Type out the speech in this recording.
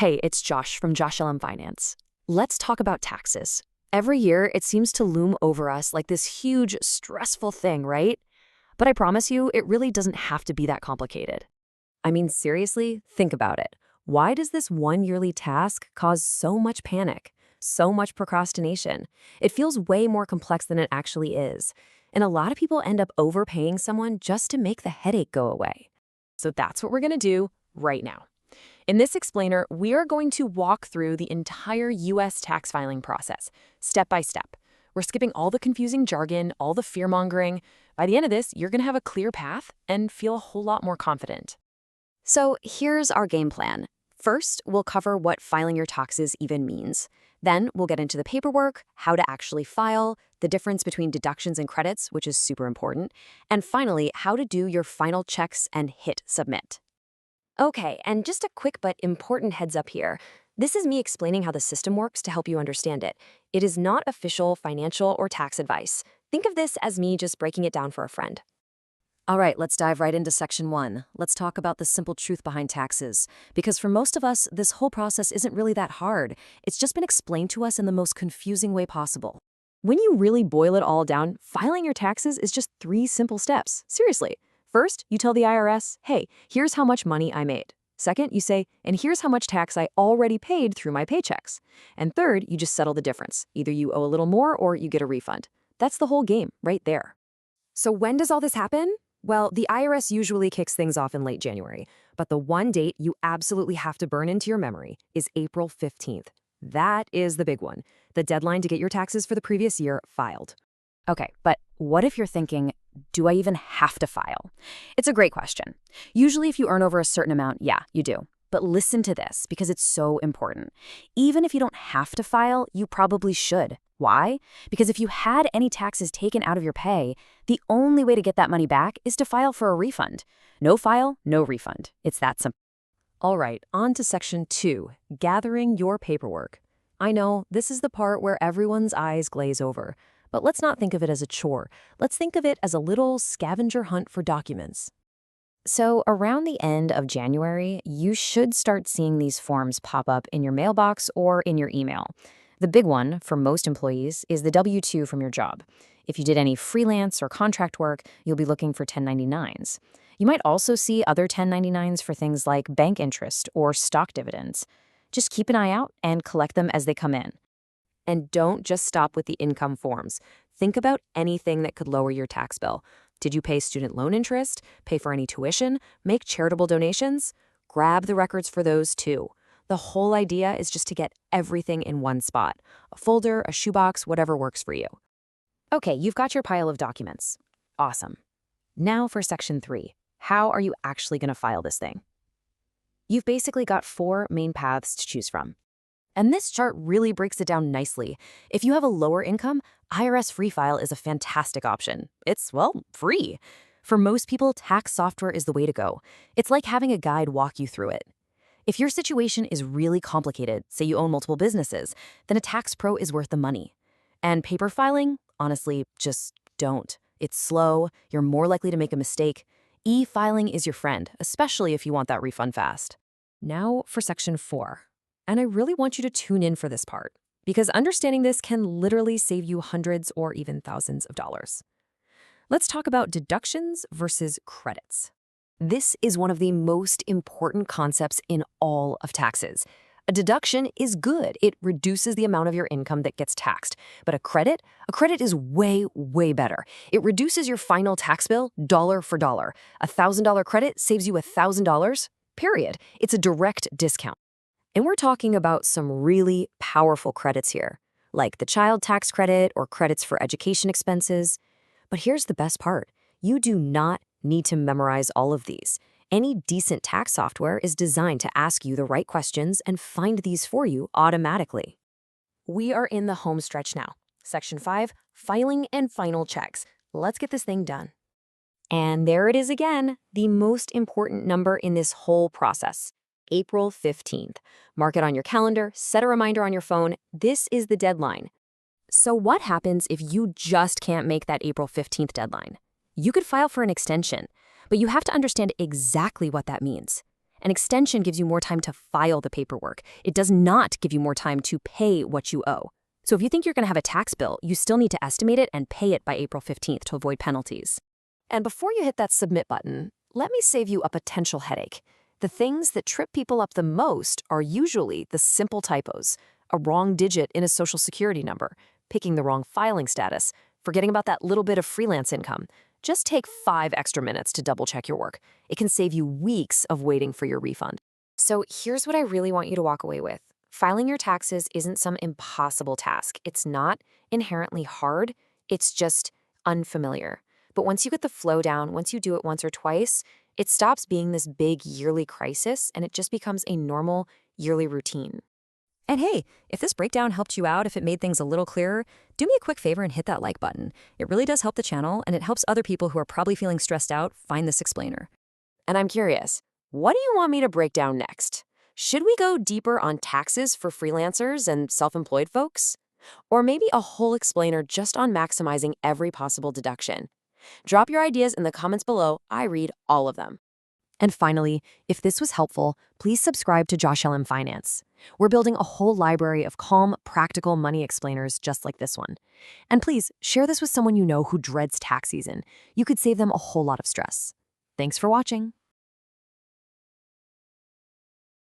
Hey, it's Josh from JoshLM Finance. Let's talk about taxes. Every year, it seems to loom over us like this huge, stressful thing, right? But I promise you, it really doesn't have to be that complicated. I mean, seriously, think about it. Why does this one yearly task cause so much panic, so much procrastination? It feels way more complex than it actually is. And a lot of people end up overpaying someone just to make the headache go away. So that's what we're going to do right now. In this explainer, we are going to walk through the entire U.S. tax filing process, step by step. We're skipping all the confusing jargon, all the fear-mongering. By the end of this, you're going to have a clear path and feel a whole lot more confident. So here's our game plan. First, we'll cover what filing your taxes even means. Then we'll get into the paperwork, how to actually file, the difference between deductions and credits, which is super important, and finally, how to do your final checks and hit submit. Okay, and just a quick but important heads up here. This is me explaining how the system works to help you understand it. It is not official financial or tax advice. Think of this as me just breaking it down for a friend. All right, let's dive right into Section 1. Let's talk about the simple truth behind taxes. Because for most of us, this whole process isn't really that hard. It's just been explained to us in the most confusing way possible. When you really boil it all down, filing your taxes is just 3 simple steps. Seriously. First, you tell the IRS, hey, here's how much money I made. Second, you say, and here's how much tax I already paid through my paychecks. And third, you just settle the difference. Either you owe a little more or you get a refund. That's the whole game right there. So when does all this happen? Well, the IRS usually kicks things off in late January, but the one date you absolutely have to burn into your memory is April 15th. That is the big one, the deadline to get your taxes for the previous year filed. Okay, but what if you're thinking, do I even have to file? It's a great question. Usually if you earn over a certain amount, yeah, you do. But listen to this because it's so important. Even if you don't have to file, you probably should. Why? Because if you had any taxes taken out of your pay, the only way to get that money back is to file for a refund. No file, no refund. It's that simple. All right, on to Section 2, gathering your paperwork. I know, this is the part where everyone's eyes glaze over. But let's not think of it as a chore. Let's think of it as a little scavenger hunt for documents. So around the end of January, you should start seeing these forms pop up in your mailbox or in your email. The big one for most employees is the W-2 from your job. If you did any freelance or contract work, you'll be looking for 1099s. You might also see other 1099s for things like bank interest or stock dividends. Just keep an eye out and collect them as they come in. And don't just stop with the income forms. Think about anything that could lower your tax bill. Did you pay student loan interest, pay for any tuition, make charitable donations? Grab the records for those too. The whole idea is just to get everything in one spot. A folder, a shoebox, whatever works for you. Okay, you've got your pile of documents. Awesome. Now for Section 3. How are you actually going to file this thing? You've basically got 4 main paths to choose from. And this chart really breaks it down nicely. If you have a lower income, IRS Free File is a fantastic option. It's, well, free. For most people, tax software is the way to go. It's like having a guide walk you through it. If your situation is really complicated, say you own multiple businesses, then a tax pro is worth the money. And paper filing? Honestly, just don't. It's slow, you're more likely to make a mistake. E-filing is your friend, especially if you want that refund fast. Now for Section 4. And I really want you to tune in for this part, because understanding this can literally save you hundreds or even thousands of dollars. Let's talk about deductions versus credits. This is one of the most important concepts in all of taxes. A deduction is good. It reduces the amount of your income that gets taxed. But a credit is way, way better. It reduces your final tax bill dollar for dollar. A $1,000 credit saves you $1,000, period. It's a direct discount. And we're talking about some really powerful credits here, like the child tax credit or credits for education expenses. But here's the best part. You do not need to memorize all of these. Any decent tax software is designed to ask you the right questions and find these for you automatically. We are in the home stretch now. Section 5, filing and final checks. Let's get this thing done. And there it is again, the most important number in this whole process. April 15th. Mark it on your calendar, set a reminder on your phone. This is the deadline. So what happens if you just can't make that April 15th deadline? You could file for an extension, but you have to understand exactly what that means. An extension gives you more time to file the paperwork. It does not give you more time to pay what you owe. So if you think you're going to have a tax bill, you still need to estimate it and pay it by April 15th to avoid penalties. And before you hit that submit button, let me save you a potential headache. The things that trip people up the most are usually the simple typos, a wrong digit in a social security number, picking the wrong filing status, forgetting about that little bit of freelance income. Just take 5 extra minutes to double-check your work. It can save you weeks of waiting for your refund. So here's what I really want you to walk away with. Filing your taxes isn't some impossible task. It's not inherently hard. It's just unfamiliar. But once you get the flow down, once you do it once or twice, it stops being this big yearly crisis and it just becomes a normal yearly routine. And hey, if this breakdown helped you out, if it made things a little clearer, do me a quick favor and hit that like button. It really does help the channel, and it helps other people who are probably feeling stressed out find this explainer. And I'm curious, what do you want me to break down next? Should we go deeper on taxes for freelancers and self-employed folks? Or maybe a whole explainer just on maximizing every possible deduction? Drop your ideas in the comments below. I read all of them. And finally, if this was helpful, please subscribe to JoshLM Finance. We're building a whole library of calm, practical money explainers just like this one. And please, share this with someone you know who dreads tax season. You could save them a whole lot of stress. Thanks for watching.